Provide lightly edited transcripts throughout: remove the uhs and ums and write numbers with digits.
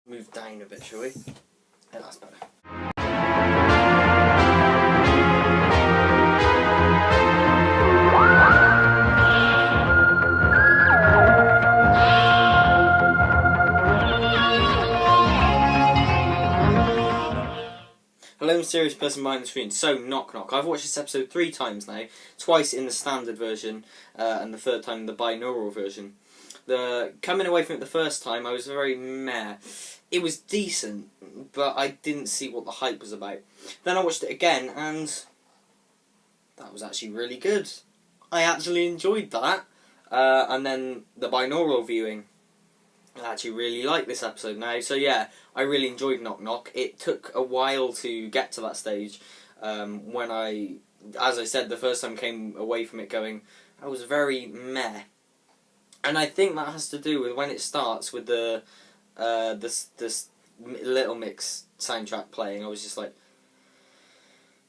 Move down a bit, shall we? Yeah, that's better. Hello, mysterious person behind the screen. So, Knock Knock. I've watched this episode 3 times now. Twice in the standard version, and the third time in the binaural version. Coming away from it the first time, I was very meh. It was decent, but I didn't see what the hype was about. Then I watched it again, and that was actually really good. I actually enjoyed that. And then the binaural viewing, I actually really like this episode now. So yeah, I really enjoyed Knock Knock. It took a while to get to that stage. When as I said, the first time came away from it going, I was very meh. And I think that has to do with when it starts with this Little Mix soundtrack playing. I was just like,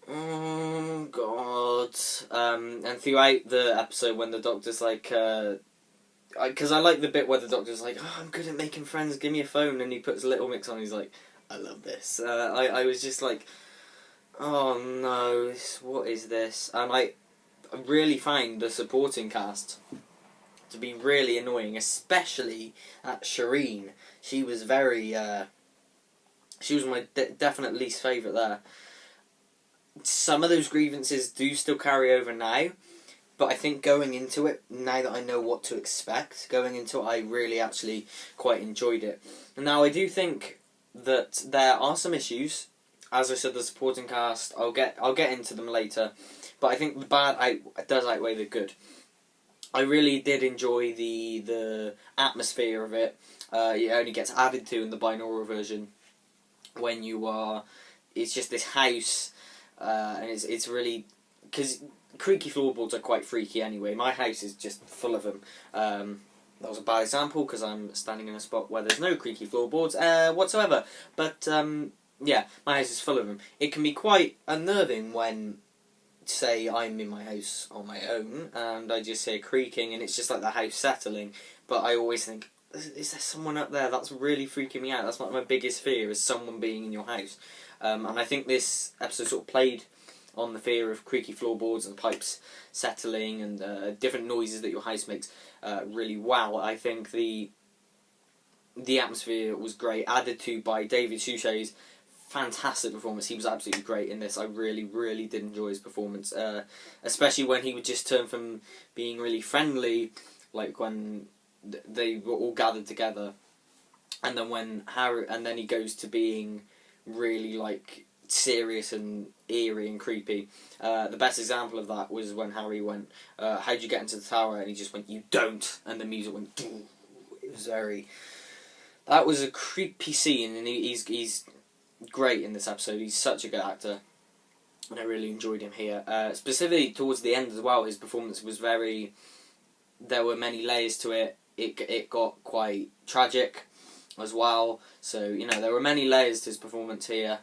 oh god. And throughout the episode, when the Doctor's like, because I like the bit where the Doctor's like, oh, I'm good at making friends, give me a phone, and he puts Little Mix on, he's like, I love this. I was just like, oh no, what is this? And I really find the supporting cast to be really annoying, especially at Shireen. She was very, she was my definite least favourite there. Some of those grievances do still carry over now, but I think going into it, now that I know what to expect, going into it, I really actually quite enjoyed it. Now, I do think that there are some issues. As I said, the supporting cast, I'll get into them later, but I think the bad does outweigh the good. I really did enjoy the atmosphere of it. It only gets added to in the binaural version when you are. It's just this house, and it's really, because creaky floorboards are quite freaky anyway. My house is just full of them. That was a bad example because I'm standing in a spot where there's no creaky floorboards whatsoever. But yeah, my house is full of them. It can be quite unnerving when, say, I'm in my house on my own and I just hear creaking and it's just like the house settling, but I always think, is there someone up there? That's really freaking me out. That's like my biggest fear, is someone being in your house. And I think this episode sort of played on the fear of creaky floorboards and pipes settling and different noises that your house makes really well. I think the atmosphere was great, added to by David Suchet's fantastic performance. He was absolutely great in this. I really, really did enjoy his performance, especially when he would just turn from being really friendly, like when they were all gathered together, and then when then he goes to being really like serious and eerie and creepy. The best example of that was when Harry went, how'd you get into the tower? And he just went, you don't, and the music went, doo. It was that was a creepy scene, and he's great in this episode. He's such a good actor, and I really enjoyed him here. Specifically towards the end as well, his performance was there were many layers to it. It got quite tragic as well, so there were many layers to his performance here,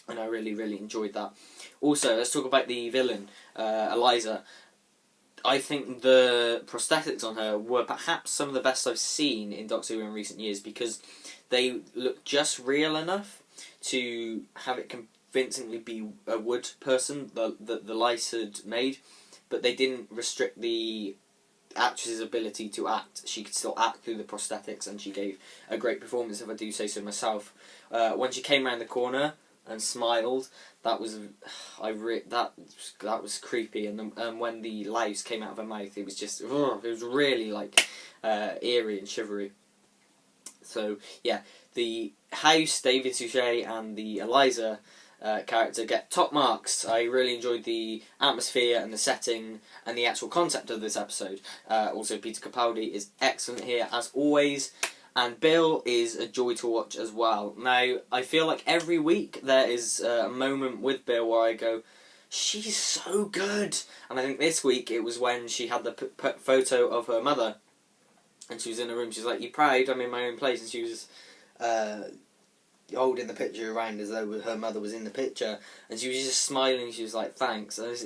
and I really, really enjoyed that. Also, let's talk about the villain, Eliza. I think the prosthetics on her were perhaps some of the best I've seen in Doctor Who in recent years, because they look just real enough to have it convincingly be a wood person that the lice had made, but they didn't restrict the actress's ability to act. She could still act through the prosthetics, and she gave a great performance, if I do say so myself. When she came around the corner and smiled, that was that was creepy, and when the lice came out of her mouth, it was just it was really like eerie and shivery. So yeah, the house, David Suchet, and the Eliza character get top marks. I really enjoyed the atmosphere and the setting and the actual concept of this episode. Also, Peter Capaldi is excellent here as always, and Bill is a joy to watch as well. Now, I feel like every week there is a moment with Bill where I go, she's so good. And I think this week it was when she had the photo of her mother, and she was in a room. She's like, "You proud? I'm in my own place." And she was holding the picture around as though her mother was in the picture, and she was just smiling. She was like, "Thanks." And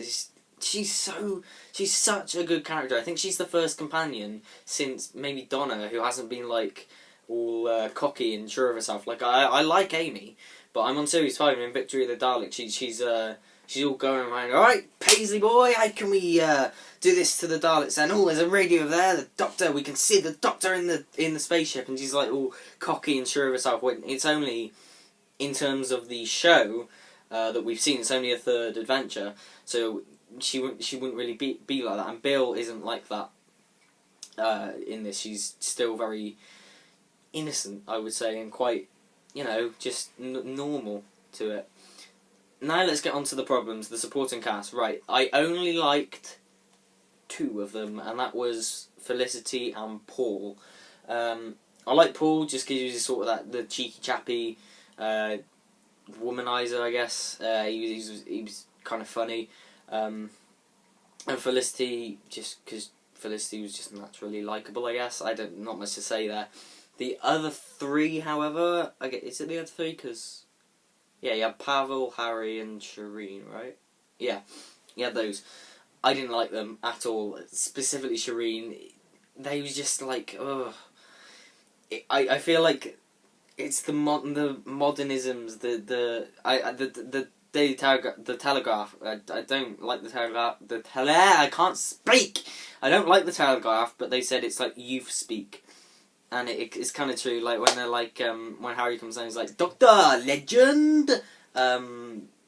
she's such a good character. I think she's the first companion since maybe Donna who hasn't been like all cocky and sure of herself. Like I like Amy, but I'm on series 5 in Victory of the Daleks. She's all going around. All right, Paisley boy, how can we do this to the Daleks? And there's a radio there. The Doctor, we can see the Doctor in the spaceship, and she's like all cocky and sure of herself. When it's only in terms of the show that we've seen, it's only a third adventure, so she wouldn't really be like that. And Bill isn't like that in this. She's still very innocent, I would say, and quite, just normal to it. Now let's get on to the problems, the supporting cast. Right, I only liked 2 of them, and that was Felicity and Paul. I like Paul just because he's sort of the cheeky chappy womanizer, I guess. He was kind of funny. And Felicity, just because Felicity was just naturally likeable, I guess. Not much to say there. The other 3, however, is it the other 3? Because yeah, you have Pavel, Harry, and Shireen, right? Yeah, those. I didn't like them at all. Specifically Shireen. They was just like, ugh. I feel like it's the modernisms, the Daily Telegraph. I don't like the Telegraph. I can't speak. I don't like the Telegraph, but they said it's like youth speak. And it's kind of true. Like when they're like when Harry comes down, he's like Doctor Legend.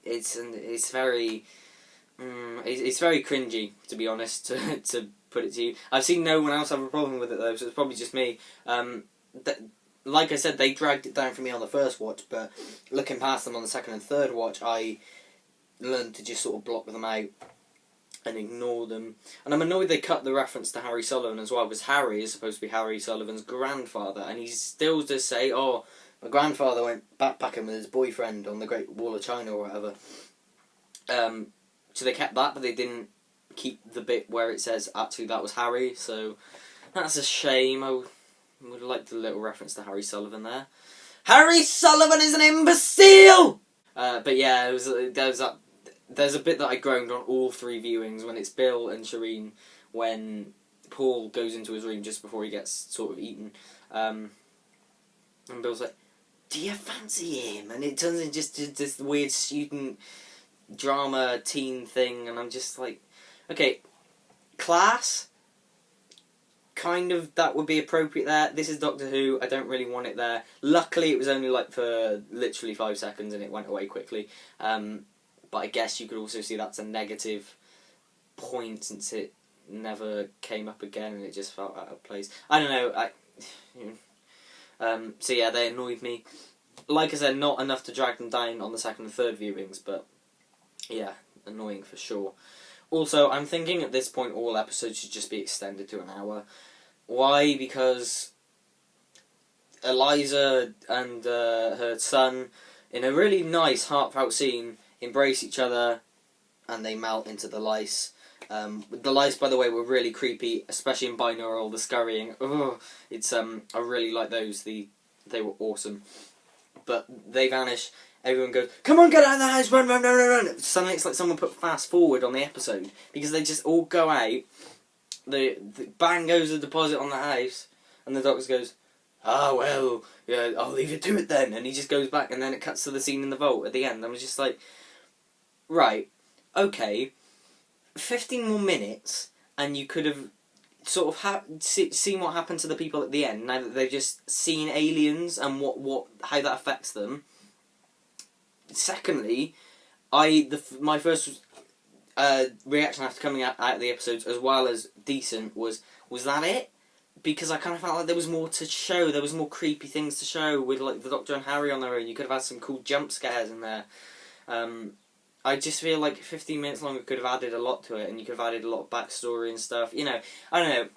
It's very cringy, to be honest. To put it to you, I've seen no one else have a problem with it though, so it's probably just me. Like I said, they dragged it down for me on the first watch, but looking past them on the second and third watch, I learned to just sort of block them out and ignore them. And I'm annoyed they cut the reference to Harry Sullivan as well, because Harry is supposed to be Harry Sullivan's grandfather, and he still does say, oh, my grandfather went backpacking with his boyfriend on the Great Wall of China or whatever. So they kept that, but they didn't keep the bit where it says, actually, that was Harry, so that's a shame. I would have liked a little reference to Harry Sullivan there. Harry Sullivan is an imbecile! But yeah, there's a bit that I groaned on all 3 viewings when it's Bill and Shireen, when Paul goes into his room just before he gets sort of eaten. And Bill's like, do you fancy him? And it turns into just this weird student drama teen thing, and I'm just like, okay, class, kind of, that would be appropriate there. This is Doctor Who, I don't really want it there. Luckily it was only like for literally 5 seconds and it went away quickly. But I guess you could also see that's a negative point, since it never came up again and it just felt out of place. I don't know. So yeah, they annoyed me. Like I said, not enough to drag them down on the second and third viewings, but yeah, annoying for sure. Also, I'm thinking at this point all episodes should just be extended to an hour. Why? Because Eliza and her son, in a really nice, heartfelt scene, embrace each other and they melt into the lice. The lice, by the way, were really creepy, especially in binaural, the scurrying. Ugh, I really like those. They were awesome. But they vanish. Everyone goes, come on, get out of the house, run, run, run, run, run. Suddenly it's like someone put fast forward on the episode, because they just all go out, the bang goes the deposit on the house, and the Doctor goes, well, yeah, I'll leave you to it then, and he just goes back, and then it cuts to the scene in the vault at the end. I was just like, right, okay, 15 more minutes, and you could have sort of seen what happened to the people at the end, now that they've just seen aliens, and how that affects them. Secondly, my first reaction after coming out of the episodes, as well as decent, was that it? Because I kind of felt like there was more to show. There was more creepy things to show with like the Doctor and Harry on their own. You could have had some cool jump scares in there. I just feel like 15 minutes longer could have added a lot to it, and you could have added a lot of backstory and stuff. You know, I don't know.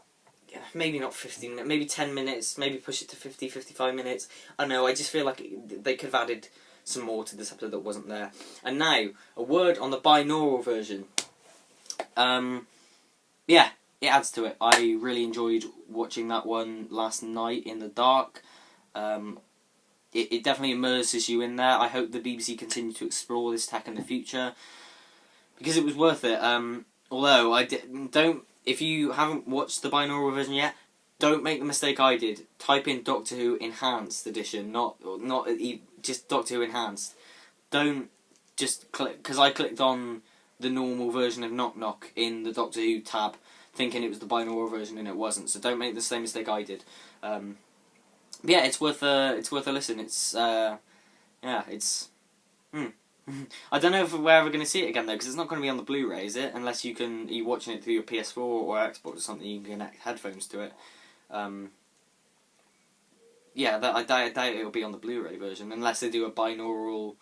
Maybe not 15 minutes, maybe 10 minutes, maybe push it to 50, 55 minutes. I don't know, I just feel like they could have added some more to this episode that wasn't there. And now, a word on the binaural version. Yeah, it adds to it. I really enjoyed watching that one last night in the dark. It definitely immerses you in there. I hope the BBC continue to explore this tech in the future, because it was worth it. Although, if you haven't watched the binaural version yet, don't make the mistake I did. Type in Doctor Who Enhanced Edition, not just Doctor Who Enhanced. Don't just click, because I clicked on the normal version of Knock Knock in the Doctor Who tab, thinking it was the binaural version, and it wasn't. So don't make the same mistake I did. Yeah, it's worth a listen. It's it's. I don't know if we're ever going to see it again though, because it's not going to be on the Blu-ray, is it? Unless you're watching it through your PS4 or Xbox or something, you can connect headphones to it. Yeah, I doubt it'll be on the Blu-ray version, unless they do a binaural.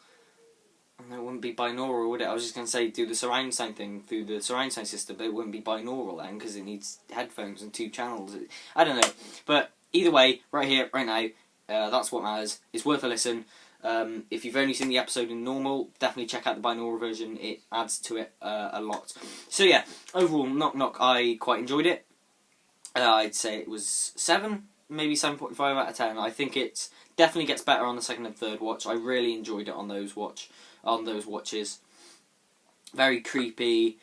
No, it wouldn't be binaural, would it? I was just going to say do the surround sound thing through the surround sound system, but it wouldn't be binaural then, because it needs headphones and 2 channels. I don't know, but either way, right here, right now, that's what matters. It's worth a listen. If you've only seen the episode in normal, definitely check out the binaural version. It adds to it a lot. So yeah, overall, Knock Knock, I quite enjoyed it. I'd say it was 7, maybe 7.5 out of 10. I think it definitely gets better on the second and third watch. I really enjoyed it on those watches. Very creepy.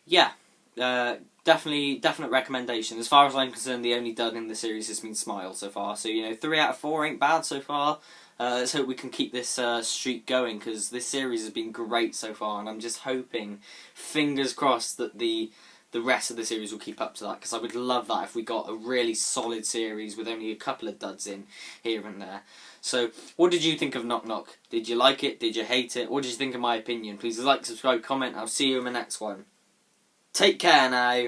Yeah, definite recommendation. As far as I'm concerned, the only dud in the series has been Smile so far. So 3 out of 4 ain't bad so far. Let's hope we can keep this streak going, because this series has been great so far, and I'm just hoping, fingers crossed, that the rest of the series will keep up to that, because I would love that if we got a really solid series with only a couple of duds in here and there. So, what did you think of Knock Knock? Did you like it? Did you hate it? What did you think of my opinion? Please like, subscribe, comment. I'll see you in the next one. Take care now.